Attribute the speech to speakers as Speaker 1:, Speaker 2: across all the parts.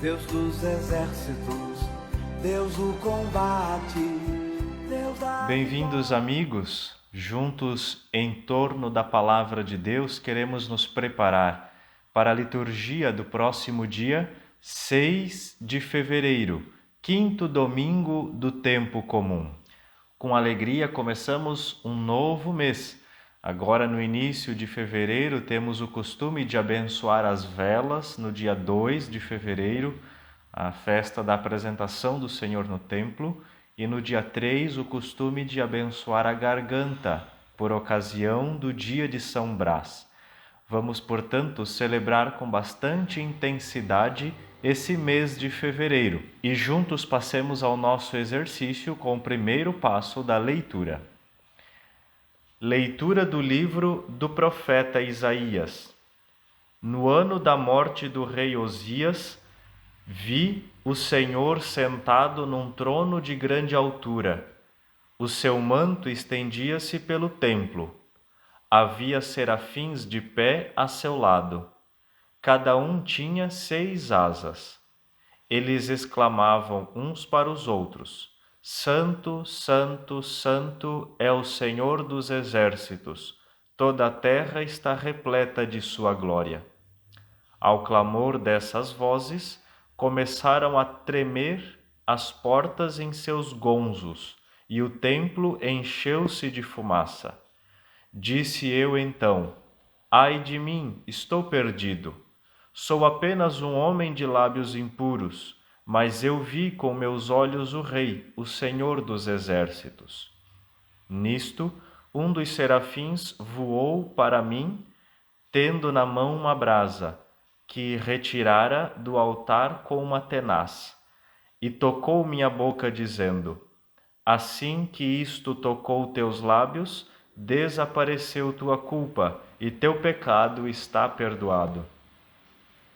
Speaker 1: Deus dos exércitos, Deus do combate, Deus da...
Speaker 2: Bem-vindos, amigos. Juntos em torno da Palavra de Deus, queremos nos preparar para a liturgia do próximo dia 6 de fevereiro, quinto domingo do tempo comum. Com alegria começamos um novo mês. Agora, no início de fevereiro, temos o costume de abençoar as velas no dia 2 de fevereiro, a festa da apresentação do Senhor no templo, e no dia 3 o costume de abençoar a garganta, por ocasião do dia de São Brás. Vamos, portanto, celebrar com bastante intensidade esse mês de fevereiro e juntos passemos ao nosso exercício com o primeiro passo da leitura. Leitura do livro do profeta Isaías. No ano da morte do rei Osias, vi o Senhor sentado num trono de grande altura. O seu manto estendia-se pelo templo. Havia serafins de pé a seu lado. Cada um tinha 6 asas. Eles exclamavam uns para os outros: Santo, Santo, Santo é o Senhor dos exércitos. Toda a terra está repleta de sua glória. Ao clamor dessas vozes, começaram a tremer as portas em seus gonzos, e o templo encheu-se de fumaça. Disse eu então: Ai de mim, estou perdido. Sou apenas um homem de lábios impuros, mas eu vi com meus olhos o Rei, o Senhor dos exércitos. Nisto, um dos serafins voou para mim, tendo na mão uma brasa, que retirara do altar com uma tenaz, e tocou minha boca, dizendo: Assim que isto tocou teus lábios, desapareceu tua culpa, e teu pecado está perdoado.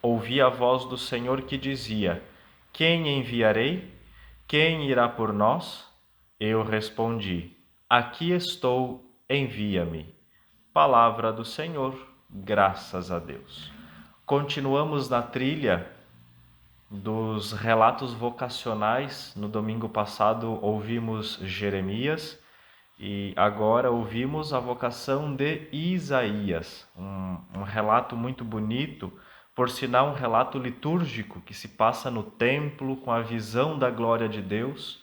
Speaker 2: Ouvi a voz do Senhor que dizia: Quem enviarei? Quem irá por nós? Eu respondi: Aqui estou, envia-me. Palavra do Senhor, graças a Deus. Continuamos na trilha dos relatos vocacionais. No domingo passado ouvimos Jeremias e agora ouvimos a vocação de Isaías, um relato muito bonito, por sinal um relato litúrgico que se passa no templo com a visão da glória de Deus.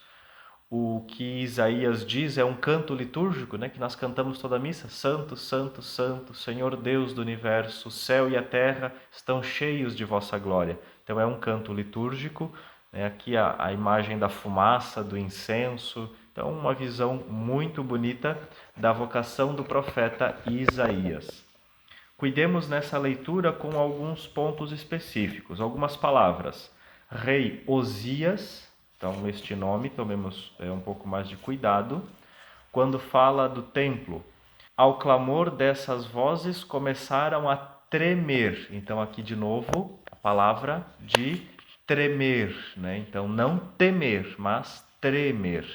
Speaker 2: O que Isaías diz é um canto litúrgico, que nós cantamos toda a missa: Santo, Santo, Santo, Senhor Deus do universo, o céu e a terra estão cheios de vossa glória. Então é um canto litúrgico, aqui a imagem da fumaça, do incenso. Então uma visão muito bonita da vocação do profeta Isaías. Cuidemos nessa leitura com alguns pontos específicos, algumas palavras. Rei Osias. Então, este nome, tomemos um pouco mais de cuidado. Quando fala do templo, ao clamor dessas vozes começaram a tremer. Então, aqui de novo, a palavra de tremer, Então, não temer, mas tremer.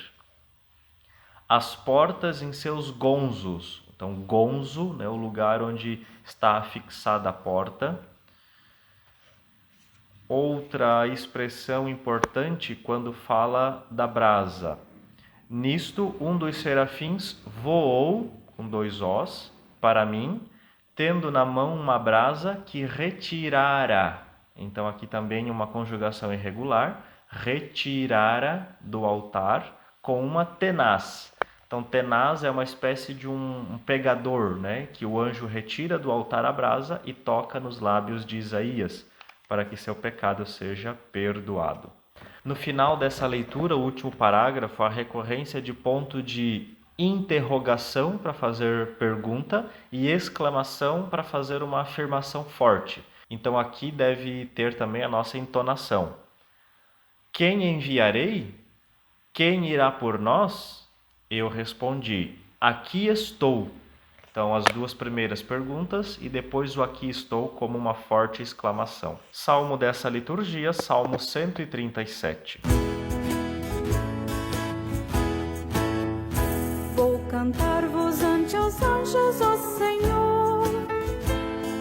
Speaker 2: As portas em seus gonzos. Então, gonzo, o lugar onde está afixada a porta. Outra expressão importante quando fala da brasa. Nisto, um dos serafins voou, com 2 Os, para mim, tendo na mão uma brasa que retirara. Então, aqui também uma conjugação irregular. Retirara do altar com uma tenaz. Então, tenaz é uma espécie de um pegador, que o anjo retira do altar a brasa e toca nos lábios de Isaías, para que seu pecado seja perdoado. No final dessa leitura, o último parágrafo, a recorrência de ponto de interrogação para fazer pergunta e exclamação para fazer uma afirmação forte. Então aqui deve ter também a nossa entonação. Quem enviarei? Quem irá por nós? Eu respondi: Aqui estou. Então, as 2 primeiras perguntas e depois o aqui estou como uma forte exclamação. Salmo dessa liturgia, Salmo 137.
Speaker 3: Vou cantar-vos ante os anjos, ó Senhor,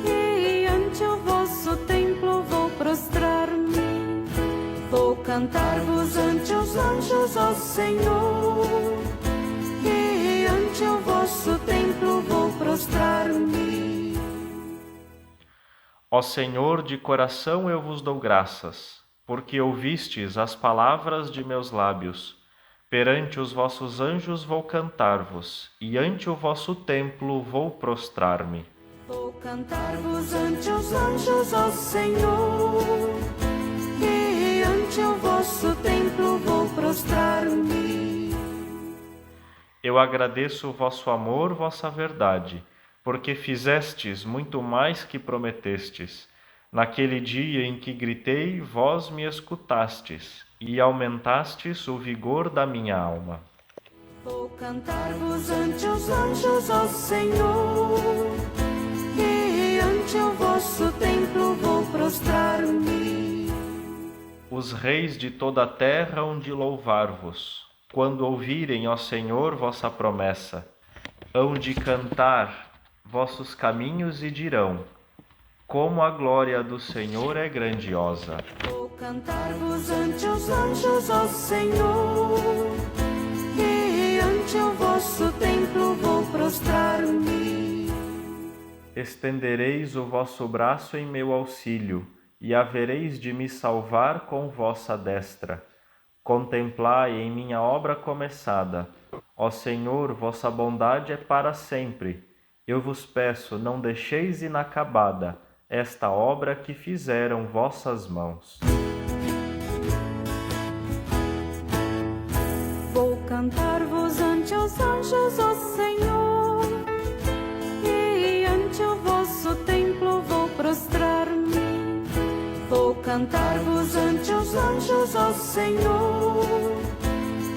Speaker 3: e ante o vosso templo vou prostrar-me. cantar-vos ante os anjos, ó Senhor, e ante o vosso templo vou prostrar-me.
Speaker 2: Ó Senhor, de coração eu vos dou graças, porque ouvistes as palavras de meus lábios. Perante os vossos anjos vou cantar-vos, e ante o vosso templo vou prostrar-me.
Speaker 3: Vou cantar-vos ante os anjos, ó Senhor, e ante o vosso templo vou prostrar-me.
Speaker 2: Eu agradeço o vosso amor, vossa verdade, porque fizestes muito mais que prometestes. Naquele dia em que gritei, vós me escutastes, e aumentastes o vigor da minha alma.
Speaker 3: Vou cantar-vos ante os anjos, ó Senhor, e ante o vosso templo vou prostrar-me.
Speaker 2: Os reis de toda a terra hão de louvar-vos, quando ouvirem, ó Senhor, vossa promessa. Hão de cantar vossos caminhos e dirão: como a glória do Senhor é grandiosa.
Speaker 3: Vou cantar-vos ante os anjos, ó Senhor, e ante o vosso templo vou prostrar-me.
Speaker 2: Estendereis o vosso braço em meu auxílio, e havereis de me salvar com vossa destra. Contemplai em minha obra começada. Ó Senhor, vossa bondade é para sempre. Eu vos peço, não deixeis inacabada esta obra que fizeram vossas mãos.
Speaker 3: Vou cantar-vos ante os anjos, ó Senhor, e ante o vosso templo vou prostrar-me. Vou cantar-vos ante os anjos, ó Senhor,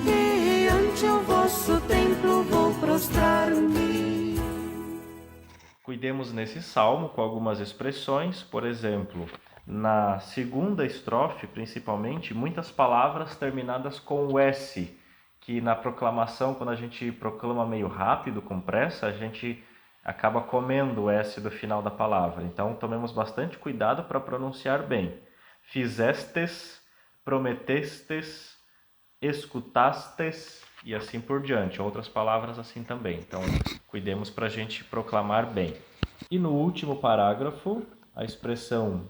Speaker 3: e ante o vosso templo vou prostrar-me.
Speaker 2: Cuidemos nesse salmo com algumas expressões, por exemplo, na segunda estrofe, principalmente, muitas palavras terminadas com o S, que na proclamação, quando a gente proclama meio rápido, com pressa, a gente acaba comendo o S do final da palavra. Então, tomemos bastante cuidado para pronunciar bem. Fizestes, prometestes, escutastes e assim por diante. Outras palavras assim também. Então, cuidemos para a gente proclamar bem. E no último parágrafo, a expressão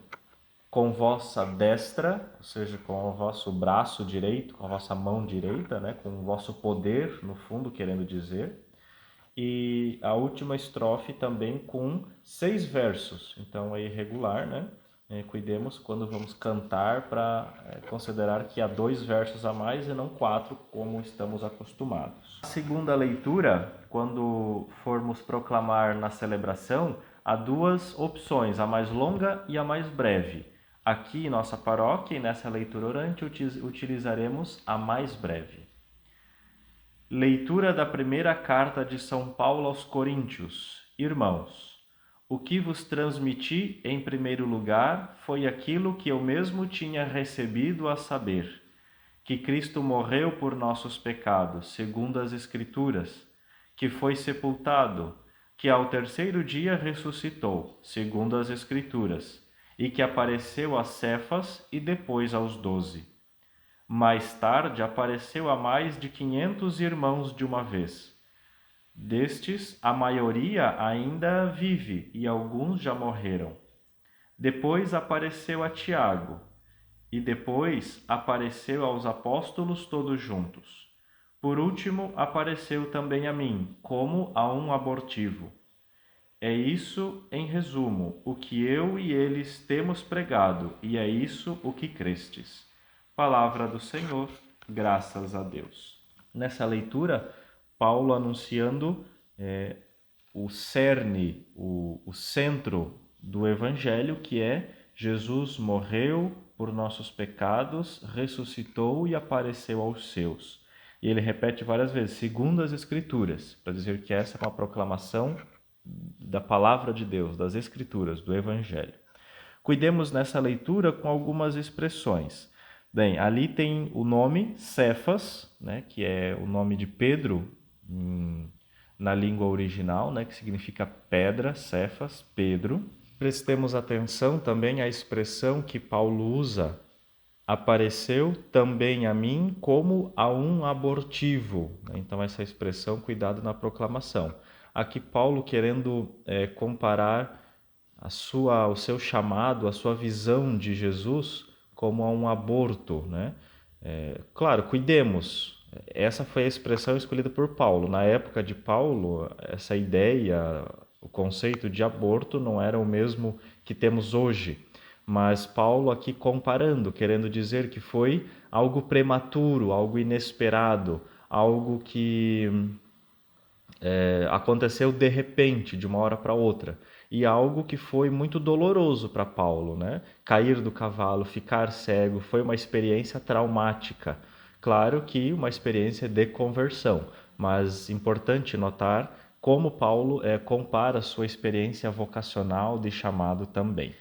Speaker 2: com vossa destra, ou seja, com o vosso braço direito, com a vossa mão direita, né, com o vosso poder, no fundo, querendo dizer. E a última estrofe também com 6 versos, então é irregular, né? Cuidemos quando vamos cantar para considerar que há 2 versos a mais e não 4, como estamos acostumados. A segunda leitura, quando formos proclamar na celebração, há 2 opções, a mais longa e a mais breve. Aqui em nossa paróquia e nessa leitura orante utilizaremos a mais breve. Leitura da primeira carta de São Paulo aos Coríntios. Irmãos, o que vos transmiti em primeiro lugar foi aquilo que eu mesmo tinha recebido, a saber, que Cristo morreu por nossos pecados, segundo as Escrituras, que foi sepultado, que ao terceiro dia ressuscitou, segundo as Escrituras, e que apareceu a Cefas e depois aos 12. Mais tarde apareceu a mais de 500 irmãos de uma vez. Destes, a maioria ainda vive e alguns já morreram. Depois apareceu a Tiago, e depois apareceu aos apóstolos todos juntos. Por último, apareceu também a mim, como a um abortivo. É isso, em resumo, o que eu e eles temos pregado, e é isso o que crestes. Palavra do Senhor, graças a Deus. Nessa leitura, Paulo anunciando o cerne, o centro do Evangelho, que é Jesus morreu por nossos pecados, ressuscitou e apareceu aos seus. E ele repete várias vezes, segundo as Escrituras, para dizer que essa é uma proclamação da Palavra de Deus, das Escrituras, do Evangelho. Cuidemos nessa leitura com algumas expressões. Bem, ali tem o nome Cefas, né, que é o nome de Pedro na língua original, né, que significa pedra, Cefas, Pedro. Prestemos atenção também à expressão que Paulo usa, apareceu também a mim como a um abortivo. Então, essa expressão, cuidado na proclamação. Aqui, Paulo querendo comparar o seu chamado, a sua visão de Jesus como a um aborto, né? Claro, cuidemos. Essa foi a expressão escolhida por Paulo. Na época de Paulo, essa ideia, o conceito de aborto não era o mesmo que temos hoje. Mas Paulo aqui comparando, querendo dizer que foi algo prematuro, algo inesperado, algo que aconteceu de repente, de uma hora para outra. E algo que foi muito doloroso para Paulo, né? Cair do cavalo, ficar cego, foi uma experiência traumática. Claro que uma experiência de conversão, mas importante notar como Paulo compara sua experiência vocacional de chamado também.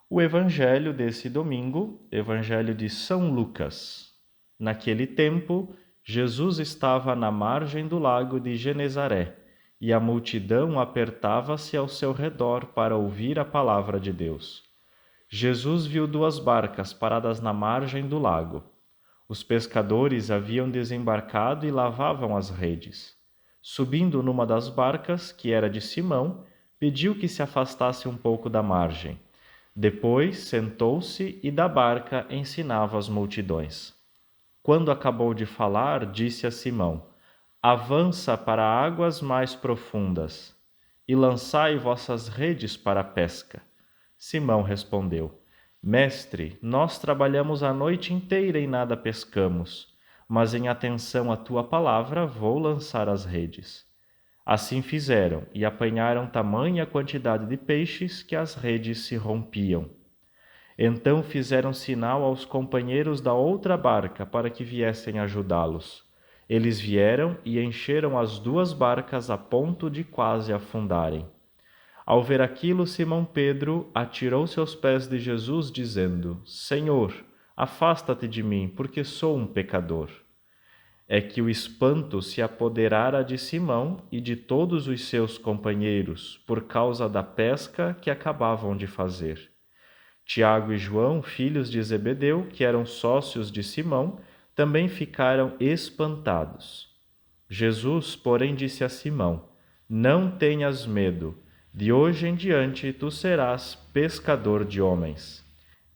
Speaker 2: O evangelho desse domingo, evangelho de São Lucas. Naquele tempo, Jesus estava na margem do lago de Genezaré, e a multidão apertava-se ao seu redor para ouvir a palavra de Deus. Jesus viu 2 barcas paradas na margem do lago. Os pescadores haviam desembarcado e lavavam as redes. Subindo numa das barcas, que era de Simão, pediu que se afastasse um pouco da margem. Depois sentou-se e da barca ensinava as multidões. Quando acabou de falar, disse a Simão: Avança para águas mais profundas e lançai vossas redes para a pesca. Simão respondeu: Mestre, nós trabalhamos a noite inteira e nada pescamos, mas em atenção à tua palavra vou lançar as redes. Assim fizeram e apanharam tamanha quantidade de peixes que as redes se rompiam. Então fizeram sinal aos companheiros da outra barca para que viessem ajudá-los. Eles vieram e encheram as 2 barcas a ponto de quase afundarem. Ao ver aquilo, Simão Pedro atirou-se aos pés de Jesus, dizendo: Senhor, afasta-te de mim, porque sou um pecador. É que o espanto se apoderara de Simão e de todos os seus companheiros, por causa da pesca que acabavam de fazer. Tiago e João, filhos de Zebedeu, que eram sócios de Simão, também ficaram espantados. Jesus, porém, disse a Simão: Não tenhas medo, de hoje em diante tu serás pescador de homens.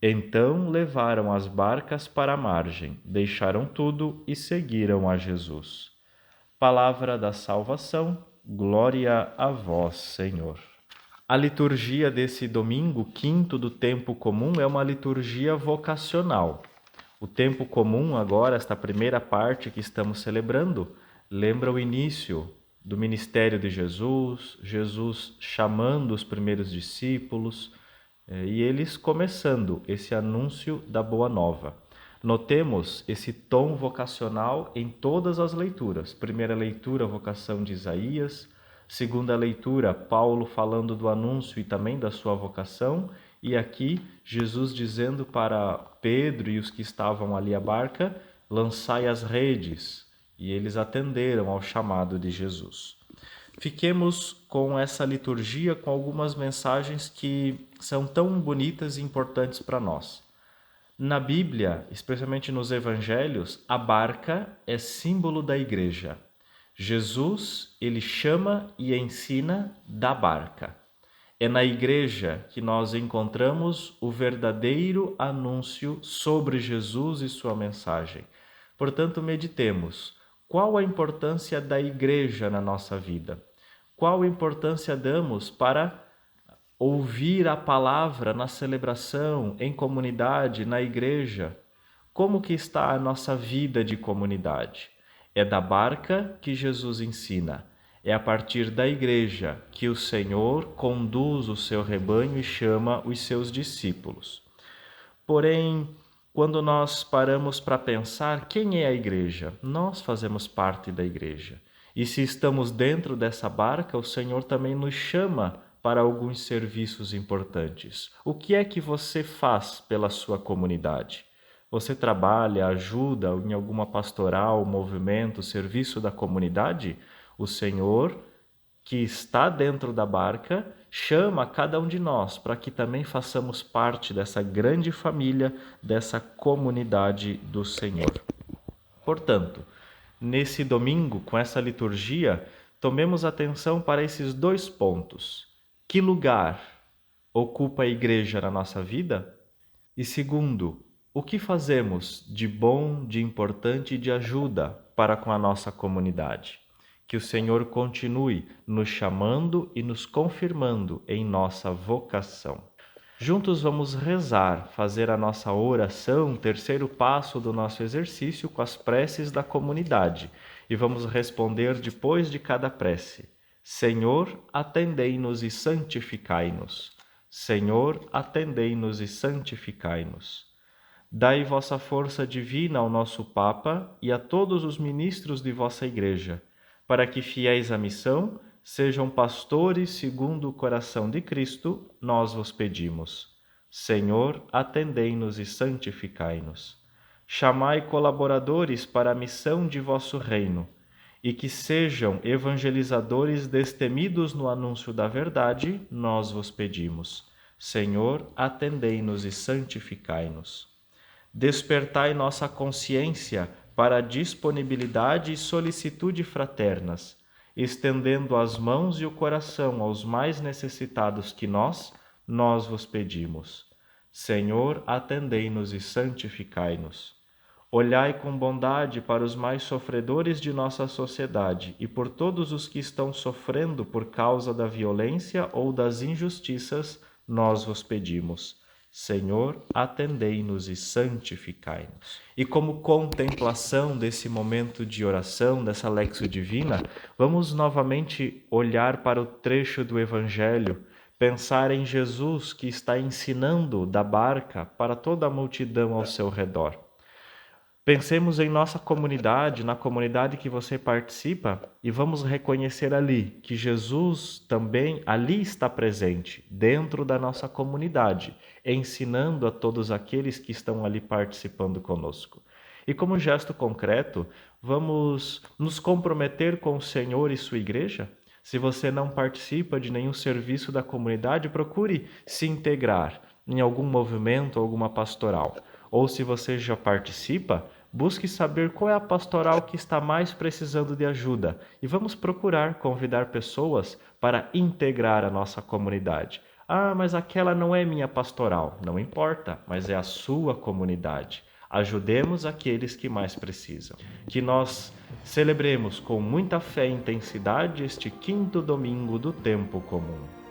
Speaker 2: Então levaram as barcas para a margem, deixaram tudo e seguiram a Jesus. Palavra da salvação, glória a vós, Senhor. A liturgia desse domingo, 5º do tempo comum, é uma liturgia vocacional. O tempo comum, agora, esta primeira parte que estamos celebrando, lembra o início do ministério de Jesus, Jesus chamando os primeiros discípulos, e eles começando esse anúncio da Boa Nova. Notemos esse tom vocacional em todas as leituras. Primeira leitura, vocação de Isaías. Segunda leitura, Paulo falando do anúncio e também da sua vocação. E aqui, Jesus dizendo para Pedro e os que estavam ali à barca, lançai as redes. E eles atenderam ao chamado de Jesus. Fiquemos com essa liturgia, com algumas mensagens que são tão bonitas e importantes para nós. Na Bíblia, especialmente nos Evangelhos, a barca é símbolo da igreja. Jesus, ele chama e ensina da barca. É na igreja que nós encontramos o verdadeiro anúncio sobre Jesus e sua mensagem. Portanto, meditemos. Qual a importância da igreja na nossa vida? Qual a importância damos para ouvir a palavra na celebração, em comunidade, na igreja? Como que está a nossa vida de comunidade? É da barca que Jesus ensina. É a partir da igreja que o Senhor conduz o seu rebanho e chama os seus discípulos. Porém, quando nós paramos para pensar quem é a igreja, nós fazemos parte da igreja. E se estamos dentro dessa barca, o Senhor também nos chama para alguns serviços importantes. O que é que você faz pela sua comunidade? Você trabalha, ajuda em alguma pastoral, movimento, serviço da comunidade? O Senhor, que está dentro da barca, chama cada um de nós para que também façamos parte dessa grande família, dessa comunidade do Senhor. Portanto, nesse domingo, com essa liturgia, tomemos atenção para esses 2 pontos. Que lugar ocupa a igreja na nossa vida? E segundo, o que fazemos de bom, de importante e de ajuda para com a nossa comunidade? Que o Senhor continue nos chamando e nos confirmando em nossa vocação. Juntos vamos rezar, fazer a nossa oração, 3º passo do nosso exercício, com as preces da comunidade. E vamos responder depois de cada prece: Senhor, atendei-nos e santificai-nos. Senhor, atendei-nos e santificai-nos. Dai vossa força divina ao nosso Papa e a todos os ministros de vossa Igreja, para que, fiéis à missão, sejam pastores segundo o coração de Cristo, nós vos pedimos. Senhor, atendei-nos e santificai-nos. Chamai colaboradores para a missão de vosso reino, e que sejam evangelizadores destemidos no anúncio da verdade, nós vos pedimos. Senhor, atendei-nos e santificai-nos. Despertai nossa consciência para a disponibilidade e solicitude fraternas, estendendo as mãos e o coração aos mais necessitados que nós vos pedimos. Senhor, atendei-nos e santificai-nos. Olhai com bondade para os mais sofredores de nossa sociedade e por todos os que estão sofrendo por causa da violência ou das injustiças, nós vos pedimos. Senhor, atendei-nos e santificai-nos. E como contemplação desse momento de oração, dessa Lectio Divina, vamos novamente olhar para o trecho do Evangelho, pensar em Jesus que está ensinando da barca para toda a multidão ao seu redor. Pensemos em nossa comunidade, na comunidade que você participa, e vamos reconhecer ali que Jesus também ali está presente, dentro da nossa comunidade, ensinando a todos aqueles que estão ali participando conosco. E como gesto concreto, vamos nos comprometer com o Senhor e sua igreja? Se você não participa de nenhum serviço da comunidade, procure se integrar em algum movimento, alguma pastoral. Ou se você já participa, busque saber qual é a pastoral que está mais precisando de ajuda e vamos procurar convidar pessoas para integrar a nossa comunidade. Ah, mas aquela não é minha pastoral. Não importa, mas é a sua comunidade. Ajudemos aqueles que mais precisam. Que nós celebremos com muita fé e intensidade este 5º domingo do tempo comum.